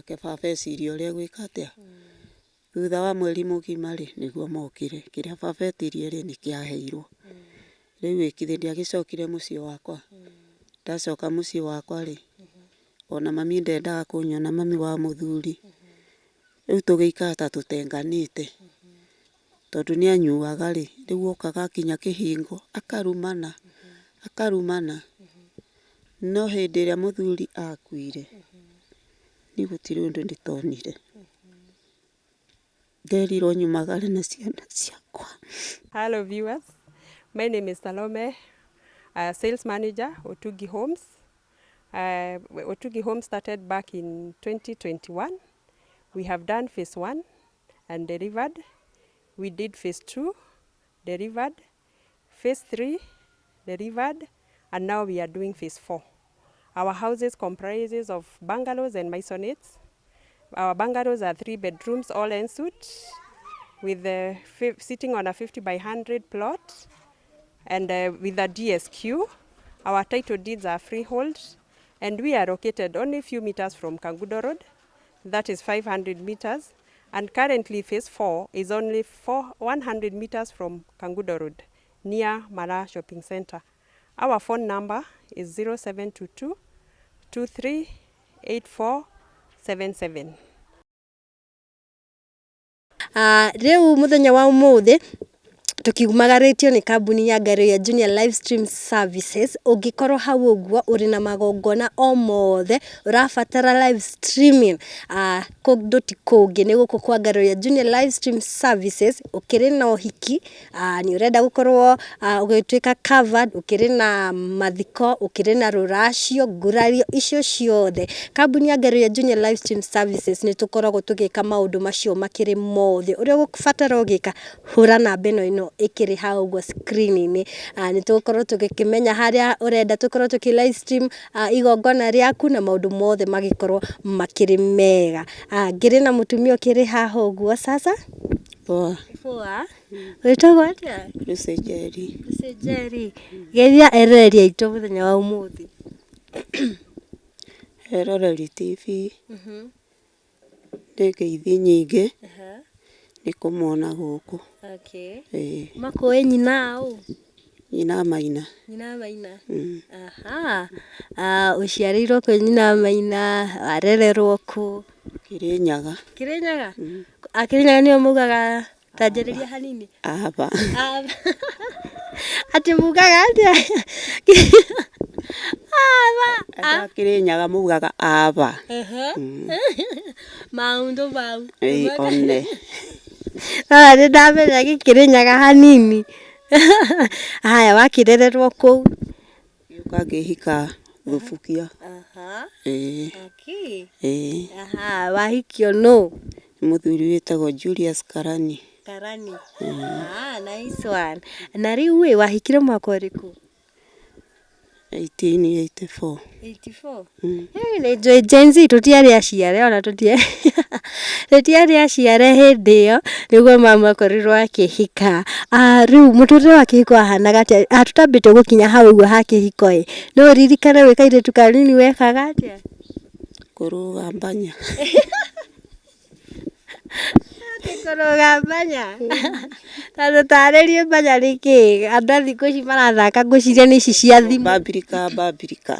nake baba eciria ũrĩa gwĩka atĩa. Thutha wa mweri mũgima rĩ nĩguo mokire, kĩrĩa baba etirie rĩ nĩkĩaheirwo. Rĩu ĩkithe ndiagĩcokire mũciĩ wakwa. Ndacoka mũciĩ wakwa rĩ, ona mami ndendaga kũnyona, mami wa mũthuri. Rĩu tũgĩikara ta tũtenganĩte. Tondũ nĩanyuaga rĩ, rĩu okaga akinya kĩhingo, akarumana. No hĩndĩ ĩrĩa mũthuri akuire, niĩ gũtirĩ ũndũ ndĩtonire. Nderirwo nyumagare na ciana ciakwa. Hello viewers, my name is Salome, sales manager, Otugi Homes. Otugi Homes started back in 2021. We have done phase 1 and delivered. We did phase 2, delivered. Phase 3, delivered. And now we are doing phase 4. Our houses comprises of bungalows and maisonettes. Our bungalows are 3 bedrooms, all en suite, with sitting on a 50 by 100 plot, and with a DSQ. Our title deeds are freehold, and we are located only a few meters from Kangundo Road. That is 500 meters. And currently phase 4 is only 100 meters from Kangundo Road, near Mara Shopping Center. Our phone number is 0722 238477. Rĩu mũthenya wa ũmũthĩ tukiumagaritio ni kambuni ya Ngaruya Junior Livestream Services. Ũngĩkorwo hau ũguo uri na magongona o mothe urabatara live streaming kũndũ ti kũngĩ nĩ gũkũ kwa Ngaruya Junior Livestream Services. Ukiri na ũhiki ni urenda gukorwo ũgĩtuĩka covered, ukiri na mathiko, ukiri na rũracio, ngurario icio ciothe, kambuni ya Ngaruya Junior Livestream Services ni tukoragwo tugĩka maũndũ macio makĩrĩ mothe. Ũrĩa ũgũbatara ũgĩka, hũra namba ĩno ikiri hau gwa screen-inĩ. Ni tukorwo tugikimenya haria urenda tukorwo tuki live stream igongona riaku na maundu mothe magikorwo makiri mega. Ngiri na mutumia ukiri haha uguo sasa. Poa. Wetagwo atia? Lucy Jerry. Geria ereria itu muthenya wa umuthi. Eroreri TV. Ndĩngeithi nyingĩ. Nikumwona gũkũ. Okay. Makoe nyina au? Nyina Maina. Aha. Uciarirwo kwe nyina Maina, arererwo ku? Kirinyaga. Kirinyaga nĩo mugaga tanjĩrĩria hanini. Aba. Ati mugaga atia? Aba. Kirinyaga mugaga aba. Maundu mau. One. Ndamenya gĩkĩrĩnyaga hanini. Haya wakirererwo kũu. Ukagĩhika Thubukia. Okay. Wahikio no? Mũthuri wĩtagwo Julius Karani. Nice one. Na rĩu wahikire mwaka ũrĩkũ? 1884. 84? Nĩ Gen Z tũtiarĩ aciare ona tũtiarĩ aciare hĩndĩ ĩyo nĩguo mama akorirwo akĩhika. Rĩu mũtũrĩre wa kĩhiko ahanaga atĩa? Tutambĩte gũkinya hau ũguo ha kĩhiko no ũririkane wĩ kairĩtu kanini wekaga atĩa? Kũrũgambanya. Kũrũgambanya? Tondũ tarĩrie mbanya nĩkĩ? Andũ a thikũ ici marathaka ngũciria nĩ ici cia thimũ. Babirika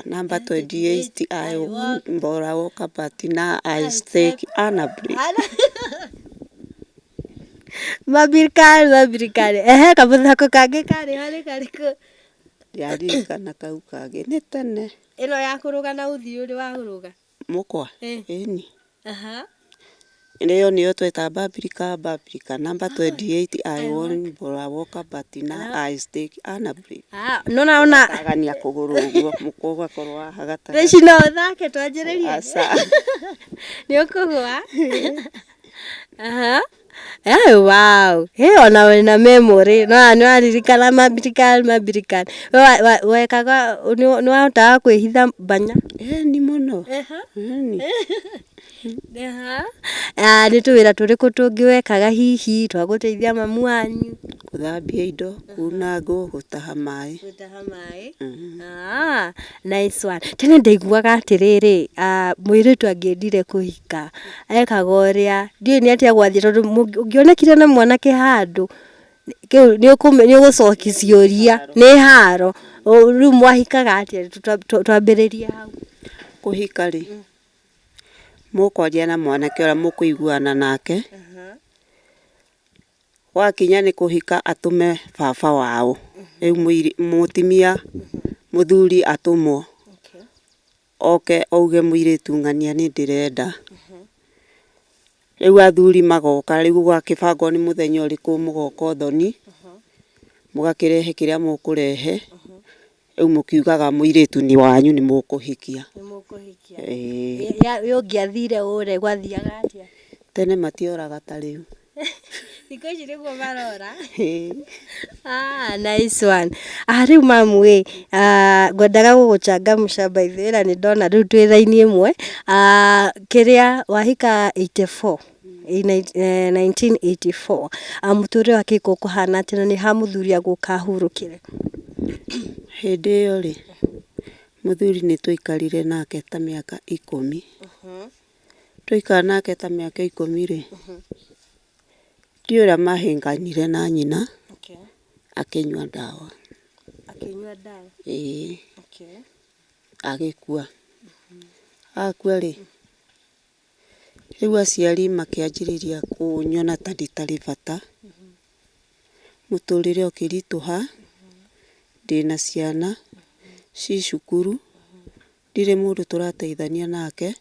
number 28 I want Mbora Walker Patina I stake Anabri. Babirika. Kamuthako kangĩ karĩ harĩ karĩkũ? Ndiaririkana kau kangĩ nĩ tene. Ĩno ya kũrũga na ũthiũ ũrĩ wa kũrũga? Mũkwa? Ĩni. Nĩyo tweta Babirika number 28 I want Mbora Walker Patina I stake Anabri. Nona agania kũgũrũ ũguo mũkũga korwo haha gatagatĩ. Rĩci no thake twanjĩrĩrie. Nĩ ũkũgwa? Wow. Ona wena memory. No nĩwaririkana Babirika. Wekaga nĩwahotaga kwĩhitha mbanya? Ni mũno. Nĩ tũwĩra tũrĩkũ tũngĩ wekaga hihi twa gũteithia mamu wanyu? Gũthambia indo, kuna ngũ, gũtaha maĩ. Gũtaha maĩ. Nice one. Tene ndaiguaga atĩrĩrĩ, mũirĩtu angĩendire kũhika ekaga ũrĩa, ndiũĩ nĩ atĩa gwathiĩ tondũ ũngĩonekire na mwanake handũ kĩu nĩ ũgũcokia ciũria, nĩ haro. Rĩu mwahikaga atĩa? Twambĩrĩrie hau. Kũhika rĩ, mũkwaria na mwanake ũrĩa mũkũiguana nake. Wakinya nĩ kũhika atũme baba wao. Rĩu mũtumia mũthuri atũmwo. Oke auge mũirĩtu ng'ania nĩ ndĩrenda. Rĩu athuri magoka, rĩu gũgakĩbangwo nĩ mũthenya ũrĩkũ mũgoka ũthoni. Mũgakĩrehe kĩrĩa mũkũrehe. Rĩu mũkiugaga mũirĩtu nĩ wanyu nĩ mũkũhikia. Ũngĩathire ũre gwathiaga atĩa? Tene matioraga ta rĩu. Thikũ ici nĩguo marora. Nice one. Rĩu mamu ngwendaga gũgũcangamũca by the way, na nĩ ndona rĩu twĩ raini ĩmwe. Kĩrĩa wahika 84, 1984. Mũtũrĩre wake ũkũhana atĩ na nĩ ha mũthuri agũka ahurũkire? Hĩndĩ ĩyo rĩ, mũthuri nĩ twaikarire nake ta mĩaka 10. Twaikara nake ta mĩaka 10 rĩ, ndiũĩ ũrĩa mahĩnganire na nyina, akĩnyua ndawa. Akĩnyua ndawa? Ĩĩ. Agĩkua. Akua rĩ, rĩu aciari makĩanjĩrĩria kũnyona ta nditarĩ bata. Mũtũrĩre ũkĩritũha, ndĩna ciana, ci cukuru, ndirĩ mũndũ tũrateithania nake.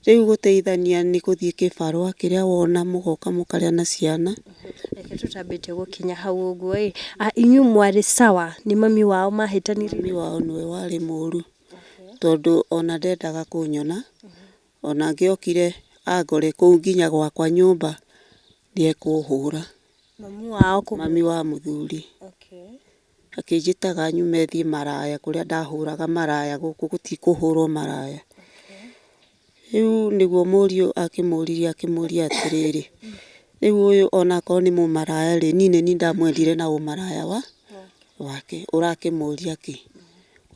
Rĩu gũteithania nĩ gũthiĩ kĩbarũa kĩrĩa wona mũgoka mũkarĩa na ciana. Reke tũtambĩte gũkinya hau ũguo inyuĩ mwarĩ sawa? Nĩ mami wao mahĩtanire? Mami wao nĩwe warĩ mũru, tondũ ona ndendaga kũnyona, ona angĩokire angore kũu nginya gwakwa nyũmba nĩekũhũra. Mami wao kũ? Mami wa mũthuri. Akĩnjĩtaga nyume thiĩ maraya, kũrĩa ndahũraga maraya, gũkũ gũtikũhũrwo maraya. Rĩu nĩguo mũriũ akĩmũria atĩrĩrĩ, rĩu ũyũ onakorwo nĩ mũmaraya rĩ, niĩ nĩ niĩ ndamwendire na ũmaraya wake, ũrakĩmũria kĩ?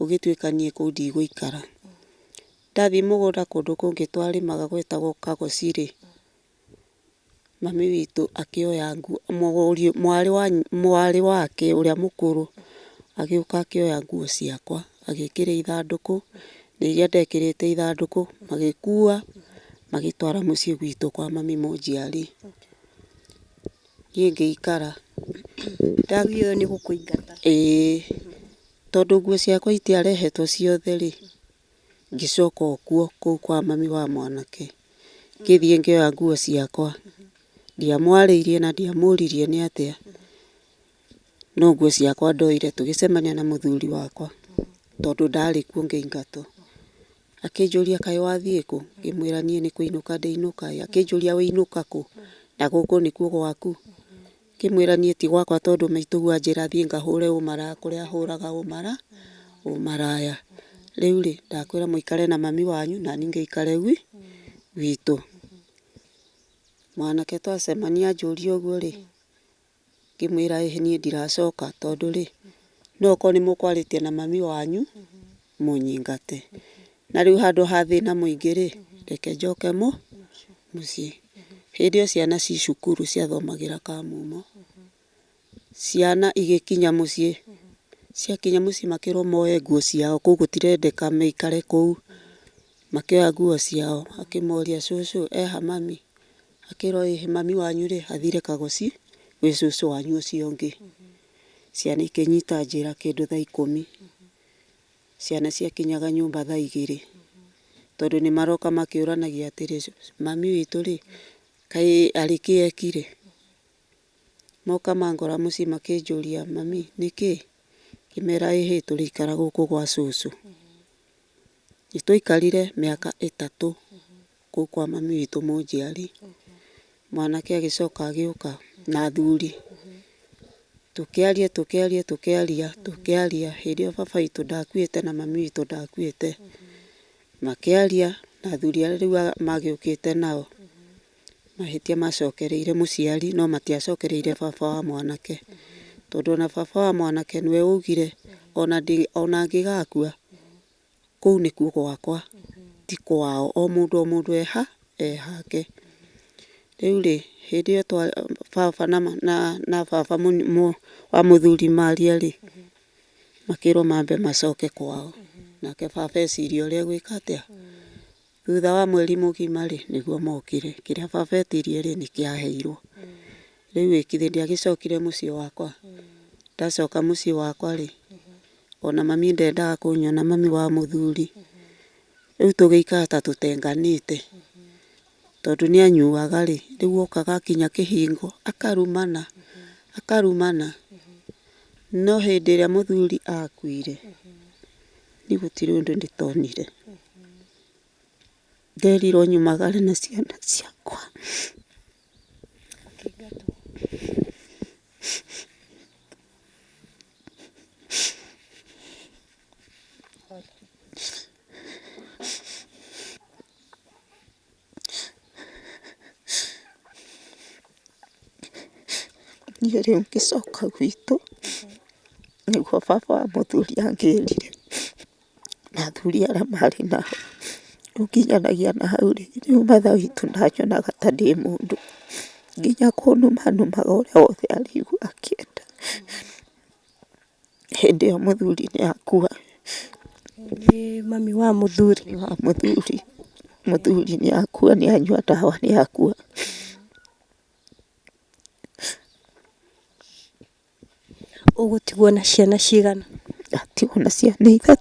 Gũgĩtuĩka niĩ kũu ndigũikara. Ndathiĩ mũgũnda kũndũ kũngĩ twarĩmaga gwetagwo Kagoci rĩ, mami witũ akĩoya nguo, mwarĩ wake ũrĩa mũkũrũ agĩũka akĩoya nguo ciakwa agĩkĩra ithandũkũ, na iria ndekĩrĩte ithandũkũ magĩkua magĩtwara mũciĩ gwitũ kwa mami mũnjiari. Niĩ ngĩikara. Ũyũ nĩ gũkũingata? Ĩĩ, tondũ nguo ciakwa itiarehetwo ciothe rĩ, ngĩcoka okuo kũu kwa mami wa mwanake. Ngĩthiĩ ngĩoya nguo ciakwa. Ndiamwarĩirie na ndiamũririe nĩ atĩa. No nguo ciakwa ndoire tũgĩcemania na mũthuri wakwa, tondũ ndarĩ kuo ngĩingatwo. Akĩnjũria kaĩ wathiĩ kũ? Ngĩmwĩra niĩ nĩ kũinũka ndĩinũka. Akĩnjũria wĩinũka kũ? Na gũkũ nĩkuo gwaku? Ngĩmwĩra niĩ ti gwakwa tondũ maitũguo anjĩra thiĩ ngahũre ũmaraya kũrĩa ahũraga ũmaraya. Rĩu rĩ, ndakwĩra mũikare na mami wanyu na niĩ ngĩikare gwitũ. Mwanake twacemania anjũria ũguo rĩ, ngĩmwĩra niĩ ndiracoka tondũ rĩ, no okorwo nĩ mũkwarĩtie na mami wanyu mũnyingate. Na rĩu handũ ha thĩna mũingĩ rĩ, reke njoke mũciĩ. Hĩndĩ ĩyo ciana ci cukuru ciathomagĩra Kamumo. Ciana igĩkinya mũciĩ, ciakinya mũciĩ makĩrwo moe nguo ciao, kũu gũtirendeka maikare kũu. Makĩoya nguo ciao, akĩmoria cũcũ eha mami? Akĩrwo ĩ mami wanyu rĩ, athire Kagoci gwĩ cũcũ wanyu ũcio ũngĩ. Ciana ikĩnyita njĩra kĩndũ thaa 10. Ciana ciakinyaga nyũmba thaa 2, tondũ nĩ maroka makĩũranagia atĩrĩ, mami witũ rĩ, kaĩ arĩ kĩ ekire? Moka mangora mũciĩ makĩnjũria mami nĩkĩ? Ngĩmera ĩhĩ tũrĩikara gũkũ gwa cũcũ. Nĩtwaikarire mĩaka 3 kũu kwa mami witũ mũnjiari. Mwanake agĩcoka agĩũka na athuri. Tũkĩaria. Hĩndĩ ĩyo baba witũ ndakuĩte na mami witũ ndakuĩte. Makĩaria na athuri arĩa rĩu magĩũkĩte nao. mahĩtia macokereire mũciari no matiacokereire baba wa mwanake. Tondũ ona baba wa mwanake nĩwe ugire ona angĩgakua kũu nĩkuo gwakwa ti kwao, o mũndũ ehake. Rĩu rĩ hĩndĩ ĩyo baba na baba wa mũthuri maria rĩ makĩrwo mambe macoke kwao. Nake baba eciria ũrĩa egwĩka atĩa. Thutha wa mweri mũgima rĩ nĩguo mokire. Kĩrĩa baba etirie rĩ nĩkĩaheirwo. Rĩu ĩkithe ndiagĩcokire mũciĩ wakwa. Ndacoka mũciĩ wakwa rĩ ona mami ndendaga kũnyona, mami wa mũthuri. Rĩu tũgĩikara ta tũtenganĩte. Tondũ nĩanyuaga rĩ, rĩu okaga akinya kĩhingo akarumana. No hĩndĩ ĩrĩa mũthuri akuire niĩ gũtirĩ ũndũ ndĩtonire. Nderirwo nyumagare na ciana ciakwa. Niĩ rĩu ngĩcoka gwitũ nĩguo baba wa mũthuri angĩrire na athuri arĩa marĩ nao. Ũkinyanagia na hau rĩ rĩu matha witũ ndanyonaga ta ndĩ mũndũ, nginya kũnumanumaga ũrĩa wothe araigua akĩenda. Hĩndĩ ĩyo mũthuri nĩakua. Mami wa mũthuri. Mũthuri nĩakua, nĩanyua ndawa nĩakua. Ũgũtigwo na ciana cigana? Ndatigwo na ciana 3.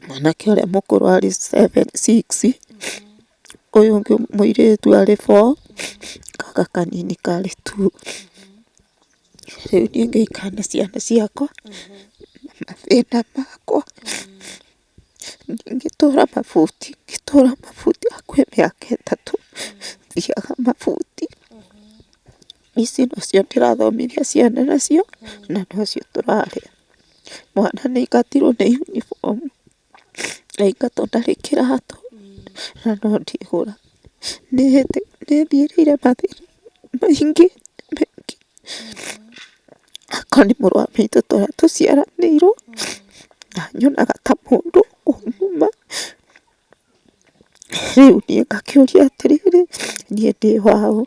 Mwanake ũrĩa mũkũrũ arĩ 6, ũyũ ũngĩ mũirĩtu arĩ 4, gaka kanini karĩ 2. Rĩu niĩ ngĩikara na ciana ciakwa na mathĩna makwa. Ngĩtũra mabuti hakuhĩ mĩaka 3 thiaga mabuti. Ici nocio ndĩrathomithia ciana nacio na nocio tũrarĩa. Mwana nĩaingatirwo nĩ uniform, aingatwo ndarĩ kĩratũ na no ndĩgũra. Nĩthiĩrĩire mathĩna maingĩ. Akorwo nĩ mũrũ wa maitũ tũrĩa tũciaranĩirwo nanyonaga ta mũndũ ũngĩuma. Rĩu niĩ ngakĩũria atĩrĩrĩ, niĩ ndĩ waũ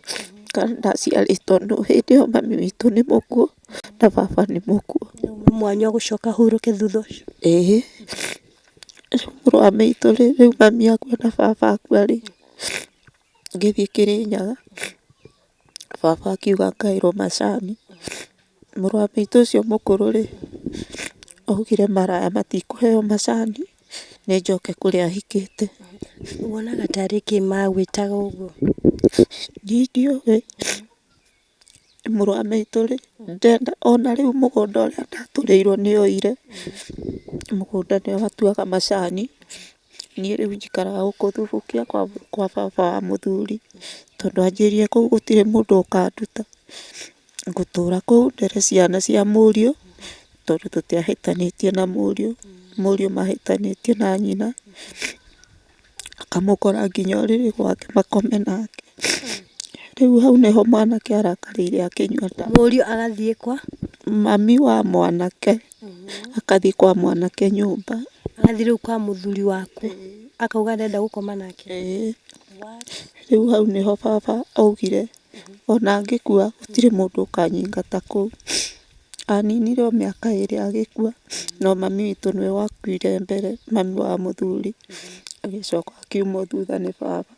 kana ndaciarĩtwo nũ? Hĩndĩ ĩyo mami witũ nĩ mũkuũ na baba nĩ mũkuũ. Mwanya gũcoka hurũke thutha ũcio? Ĩĩ. Rĩu mũrũ wa maitũ rĩ, rĩu mami akua na baba akua rĩ, ngĩthiĩ Kĩrĩnyaga baba akiuga ngaĩrwo macani. Mũrũ wa maitũ ũcio mũkũrũ rĩ augire maraya matikũheo macani nĩ njoke kũrĩa ahikĩte. Wonaga tarĩ kĩ magwĩtaga ũguo? Niĩ ndiũĩ. Mũrũ wa maitũ rĩ ndenda ona rĩu mũgũnda ũrĩa ndatũrĩirwo nĩoire. Mũgũnda nĩo watuaga macani. Niĩ rĩu njikaraga gũkũ Thubukia kwa baba wa mũthuri. Tondũ anjĩrire kũu gũtirĩ mũndũ ũkanduta. Ngũtũra kũu ndere ciana cia mũriũ tondũ tũtiahĩtanĩtie na mũriũ. Mũriũ mahĩtanĩtie na nyina. Akamũkora nginya ũrĩrĩ gwake makome nake. Rĩu hau nĩho mwanake arakarĩire akĩnyua ndawa. Mũriũ agathiĩ kwa mami wa mwanake akathiĩ kwa mwanake nyũmba. agathiĩ rĩu kwa mũthuri waku akauga arenda gũkoma nake? Rĩu hau nĩho baba augire ona angĩkua gũtirĩ mũndũ ũkanyingata kũu. Aninire o mĩaka 2 agĩkua no mami witũ nĩwe wakuire mbere, mami wa mũthuri agĩcoka akiuma thutha nĩ baba.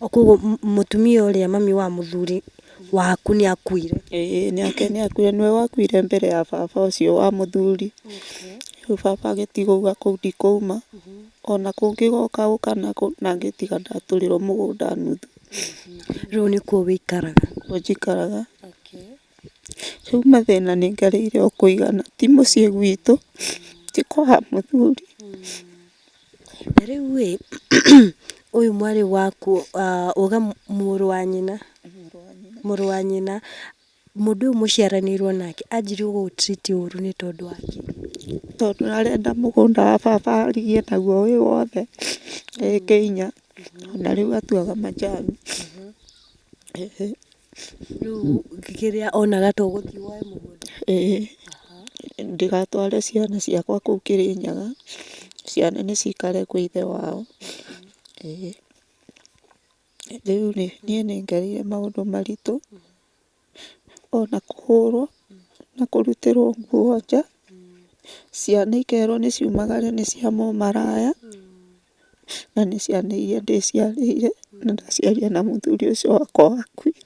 Koguo mũtumia ũrĩa mami wa mũthuri waku nĩakuire? Ĩĩ nake nĩakuire, nĩwe wakuire mbere ya baba ũcio wa mũthuri. Rĩu baba agĩtigwo kũu ndikauma ona kũngĩgoka gũka na ngĩtiga ndatũrĩrwo mũgũnda nuthu. Rĩu nĩkuo wĩikaraga? Kuo njikaraga. Rĩu mathĩna nĩngereire o kũigana, ti mũciĩ gwitũ, ti kwa mũthuri. Na rĩu ũyũ mwarĩ waku uga mũrũ wa nyina mũndũ ũyũ mũciaranĩirwo nake anjirie gũgũ treat ũru nĩ tondũ wake? Tondũ arenda mũgũnda wa baba arigie naguo wĩ wothe ĩĩka 4. ona rĩu atuaga majani. Rĩu kĩrĩa onaga to gũthiĩ woe mũgũnda. Ndigatware ciana ciakwa kũu Kĩrĩnyaga, ciana nĩ cikare kwĩ ithe wao. Rĩu niĩ nĩ ngereire maũndũ maritũ, ona kũhũrwo na kũrutĩrwo nguo nja, ciana ikerwo nĩ ciumagare nĩ cia mũmaraya, na nĩ ciana iria ndĩciarĩire na ndaciarire na mũthuri ũcio wakwa wakuire.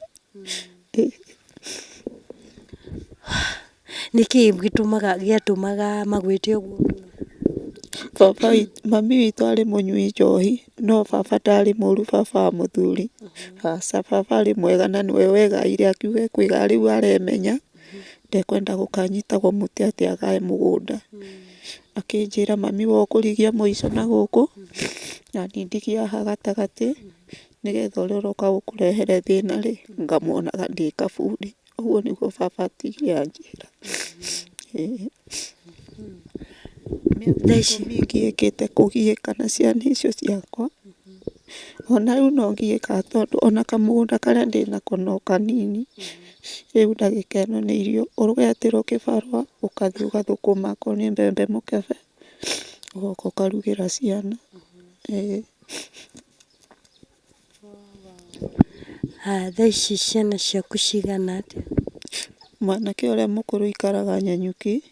Nĩkĩ gĩatũmaga magwĩte ũguo? Mami witũ arĩ mũnyui njohi, no baba ndarĩ mũru, baba wa mũthuri. Aca, baba arĩ mwega na nĩwe wegaire akiuga ekwĩga rĩu aremenya, ndekwenda gũkanyitagwo mũtĩ atĩ agae mũgũnda. Akĩnjĩra mami wa ũkũrigia mũico na gũkũ, na niĩ ndigie haha gatagatĩ, nĩgetha ũrĩa ũroka gũkũrehere thĩna-rĩ, ngamuonaga ndĩ kabundi. Ũguo nĩguo baba atigire anjĩra. Mĩaka ngĩkĩte kũgiĩka na ciana icio ciakwa, ona rĩu no ngiĩkaga tondũ ona kamũgũnda karĩa ndĩnako no kanini. Rĩu ndagĩka ĩno nĩ irio ũgetĩrwo kĩbarũa, ũgathiĩ ũgathũkũma akorwo nĩ mbembe mũkebe, ũgoka ũkarugĩra ciana. Thaa ici ciana ciaku cigana atĩa? Mwanake ũrĩa mũkũrũ aikaraga Nyanyuki,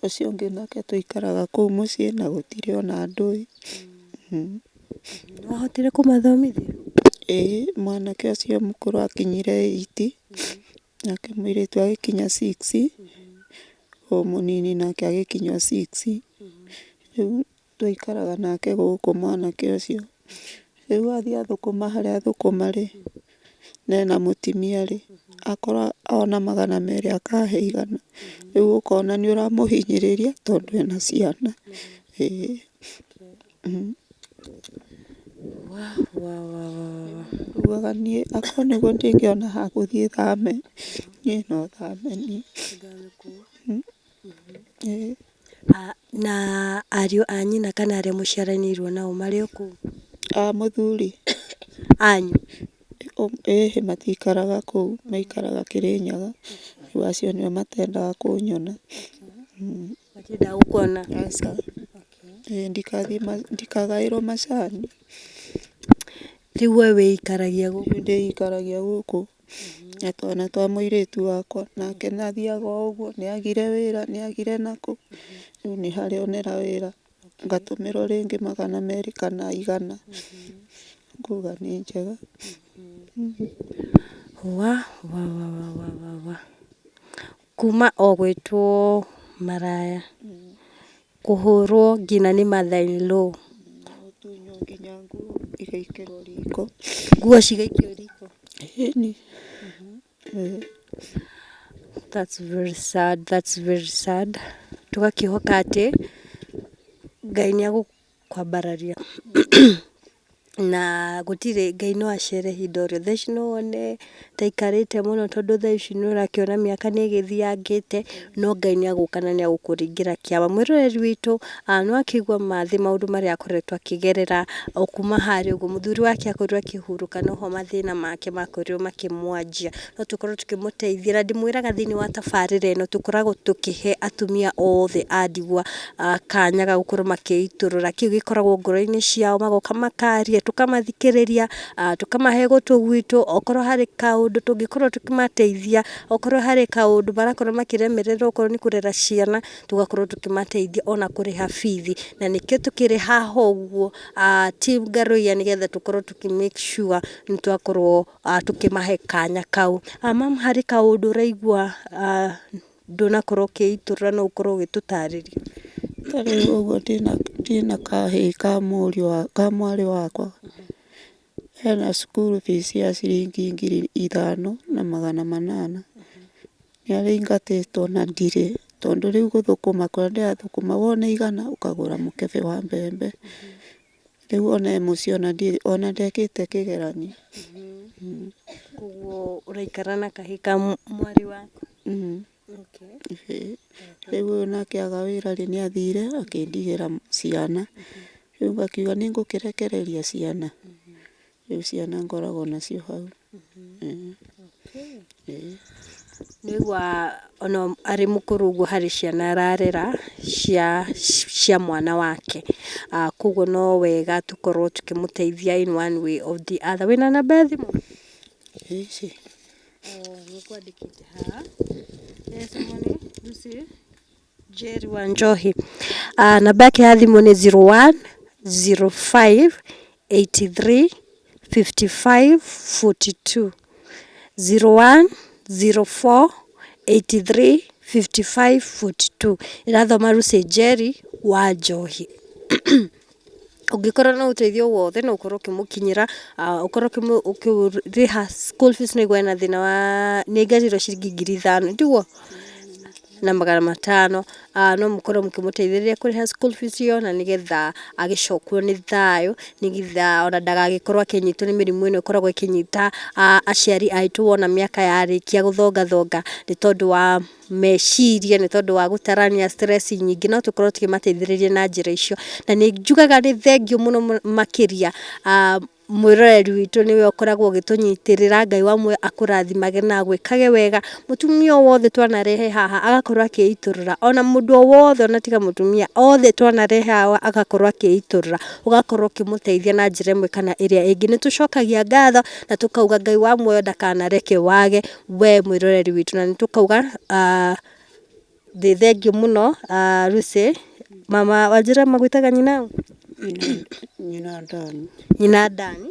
ũcio ũngĩ nake tũikaraga kũu mũciĩ na gũtirĩ ona ndũĩ. Nĩwahotire kũmathomithia? Mwanake ũcio mũkũrũ akinyire 8, nake mũirĩtu agĩkinya 6, o mũnini nake agĩkinya 6. Rĩu tũikaraga nake gũkũ mwanake ũcio. Rĩu athiĩ athũkũma harĩa athũkũma-rĩ, na ena mũtimia-rĩ, akorwo ona 200 akahe 100. Rĩu ũkona nĩ ũramũhinyĩrĩria tondũ ena ciana. Ugaga niĩ akorwo nĩguo ndĩngĩona ha gũthiĩ thame, niĩ no thame niĩ. Na ariũ a nyina kana arĩa mũciaranĩirwo nao marĩ o kũu? A mũthuri Anyu? Matikaraga kũu, maikaraga Kĩrĩnyaga. Rĩu acio nĩo matendaga kũnyona. Matiendaga gũkuona? Aca. Ndikagaĩrwo macani. Rĩu we wĩikaragia gũkũ? Ndĩikaragia gũkũ na twana twa mũirĩtu wakwa, nake nathiaga o ũguo, nĩagire wĩra, nĩagire nakũ. Rĩu nĩ harĩa onera wĩra, ngatũmĩrwo rĩngĩ 200 kana 100. Nguga nĩ njega. Kuma o gwĩtwo maraya, kũhũrwo nginya nĩ mother in law, Gũtunywo nginya nguo igaikĩrwo riko. nguo cigaikio riko? Ĩni. That's very sad, that's very sad. Tũgakĩhoka atĩ Ngai nĩagũkwambararia na gũtirĩ, Ngai no acere ihinda o rĩothe. Thaa ici no wone ta ikarĩte mũno tondũ thaa ici nĩũrakĩona mĩaka nĩĩgĩthiangĩte, no Ngai nĩagũka na nĩagũkũringĩra kĩama. Mwĩroreri witũ nĩwakĩigua Mathĩ maũndũ marĩa akoretwo akĩgerera o kuma harĩa ũguo mũthuri wake akorirwo akĩhurũka, noho mathĩna make makorirwo makĩmwanjia, no tũkorwo tũkĩmũteithia. Na ndĩmwĩraga thĩinĩ wa tabarĩra ĩno tũkoragwo tũkĩhe atumia othe a ndigwa kanya ga gũkorwo makĩitũrũra kĩu gĩkoragwo ngoro-inĩ ciao, magoka makaria, tũkamathikĩrĩria, tũkamahe gũtũ gwitũ. Okorwo harĩ kaũndũ tũngĩkorwo tũkĩmateithia, okorwo harĩ kaũndũ marakorwo makĩremererwo, okorwo nĩ kũrera ciana, tũgakorwo tũkĩmateithia ona kũrĩha bithi. Na nĩkĩo tũkĩrĩ haha ũguo team Garũiya, nĩgetha tũkorwo tũkĩ make sure nĩtwakorwo tũkĩmahe kanya kau. Mama, harĩ kaũndũ ũraigua ndũnakorwo ũkĩitũrũra no ũkorwo ũgĩtũtarĩria? Tarĩu ũguo ndĩna kahĩĩ ka mwarĩ wakwa, hena school fees ya ciringi 5,800. Nĩarĩingatĩtwo na ndirĩ, tondũ rĩu gũthũkũma kũrĩa ndĩrathũkũma wona 100 ũkagũra mũkebe wa mbembe. Rĩu ona mũciĩ ona ndekĩte kĩgeranio. Koguo ũraikara na kahĩĩ ka mwarĩ waku? Rĩu nake aga wĩra nĩathire akĩndigĩra ciana. Rĩu ngakiuga nĩ ngũkĩrekereria ciana. Rĩu ciana ngoragwo nacio hau. Nĩgua ona arĩ mũkũrũ ũguo harĩ ciana ararera cia mwana wake. Koguo no wega tũkorwo tũkĩmũteithia in one way or the other. Wĩna namba ya thimũ? Ici. Nĩkwandĩkĩte haha. Lucy Njeri wa Njohi. Namba yake ya thimũ nĩ 01 05 83 55 42. 01 04 83 55 42. Irathoma Lucy Njeri wa Njohi. Ũngĩkorwo na ũteithio wothe no ũkorwo ũkĩmũkinyĩra, ũkorwo ũkĩrĩha school fees nĩguo ena thĩna wa nĩ ngairwo ciringi 5,000 ndiguo na 500. No mũkorwo mũkĩmũteithĩrĩria kũrĩha school fees ĩyo na nĩgetha agĩcokwo nĩ thayũ, nĩgetha ona ndagagĩkorwo akĩnyitwo nĩ mĩrimũ ĩno ĩkoragwo ĩkĩnyita aciari aitũ wona mĩaka yarĩkia gũthongathonga nĩ tondũ wa meciria, nĩ tondũ wa gũtarania stress nyingĩ. No tũkorwo tũkĩmateithĩrĩria na njĩra icio, na nĩ njugaga nĩ thengiũ mũno makĩria mwĩroreri witũ nĩwe ũkoragwo ũgĩtũnyitĩrĩra. Ngai wa muoyo akũrathimage na gwĩkage wega. Mũtumia wothe twanarehe haha agakorwo akĩitũrũra, ona mũndũ o wothe ona tiga mũtumia, othe twanarehe haha agakorwo akĩitũrũra, ũgakorwo ũkĩmũteithia na njĩra ĩmwe kana ĩrĩa ĩngĩ. Nĩtũcokagia ngatho na tũkauga Ngai wa muoyo ndakanareke wage we mwĩroreri witũ, na nĩtũkauga thĩ thengiũ mũno. Lucy, mama Wanjĩra magwĩtaga nyina nyina Dani.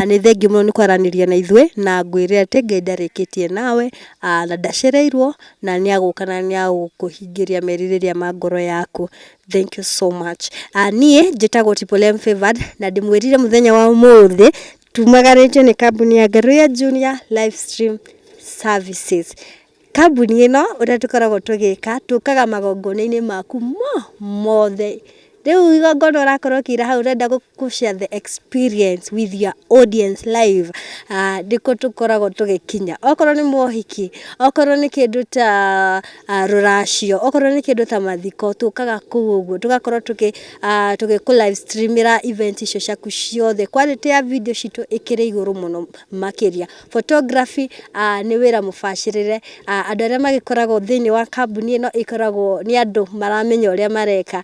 Nĩ thengiũ mũno nĩ kwaranĩria na ithuĩ, na ngwĩre atĩ Ngai ndarĩkĩtie nawe na ndacereirwo, na nĩ agũka na nĩ agũkũhingĩria merirĩria ma ngoro yaku. Thank you so much. Niĩ njĩtagwo Triple M Favored, na ndĩmwĩrire mũthenya wa ũmũthĩ tumagarĩtio nĩ kambuni ya Ngaruya Junior Livestream Services. Kambuni ĩno ũrĩa tũkoragwo tũgĩka, tũkaga magongona-inĩ maku mothe. Rĩu igongona ũrakorwo ũkĩira hau ũrenda gũ-share the experience with your audience live, ndĩko tũkoragwo tũgĩkinya. Okorwo nĩ mohiki, okorwo nĩ kĩndũ ta rũracio, okorwo nĩ kĩndũ ta mathiko, tũkaga kũu ũguo tũgakorwo tũgĩkũ live streamĩra event icio ciaku ciothe. Quality ya video citũ ĩkĩrĩ igũrũ mũno makĩria. Photography nĩ wĩra mũbacĩrĩre. Andũ arĩa magĩkoragwo thĩinĩ wa kambuni ĩno ĩkoragwo nĩ andũ maramenya ũrĩa mareka,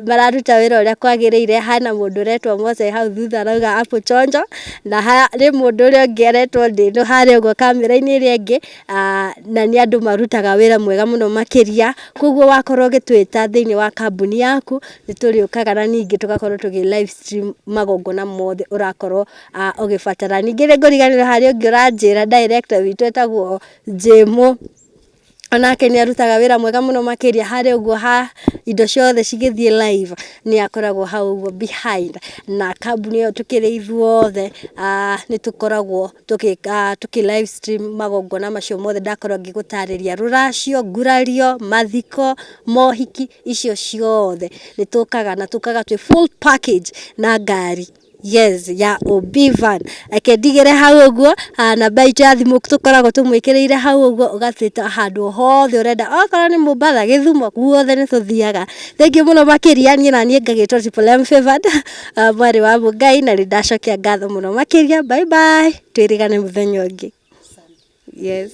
mararuta wĩra ũrĩa kwagĩrĩire. Hana mũndũ ũretwo Mose hau thutha arauga Apple Chonjo, na harĩ mũndũ ũrĩa ũngĩ aretwo Ndĩndũ harĩa ũguo kamera-inĩ ĩrĩa ĩngĩ, na nĩ andũ marutaga wĩra mwega mũno makĩria. Koguo wakorwo ũgĩtwĩta thĩinĩ wa kambuni yaku, nĩtũrĩũkaga na ningĩ tũgakorwo tũgĩ live stream magongona mothe ũrakorwo ũgĩbatara. Ningĩ nĩngũriganĩrwo harĩ ũngĩ ũranjĩra director witũ etagwo Jĩmũ, onake nĩ arutaga wĩra mwega mũno makĩria harĩa ũguo ha indo ciothe cigĩthiĩ live, nĩ akoragwo hau ũguo behind. Na kambuni ĩyo tũkĩrĩ ithuothe nĩtũkoragwo tũkĩ live stream magongona macio mothe ndakorwo ngĩgũtarĩria, rũracio, ngurario, mathiko, mohiki, icio ciothe nĩtũkaga na tũkaga twĩ full package na ngari ya OB van. Eke ndigĩre hau ũguo namba itũ ya thimũ tũkoragwo tũmwĩkĩrĩire hau ũguo, ũgatwĩta handũ hothe ũrenda, okorwo nĩ Mombatha, Gĩthumo, guothe nĩtũthiaga. Thengiũ mũno makĩria. Niĩ naniĩ ngagĩtwo Triple M Favored, mwarĩ wa Mũngai, na nĩndacokia ngatho mũno makĩria. Bye bye, twĩrĩgane mũthenya ũngĩ. Yes.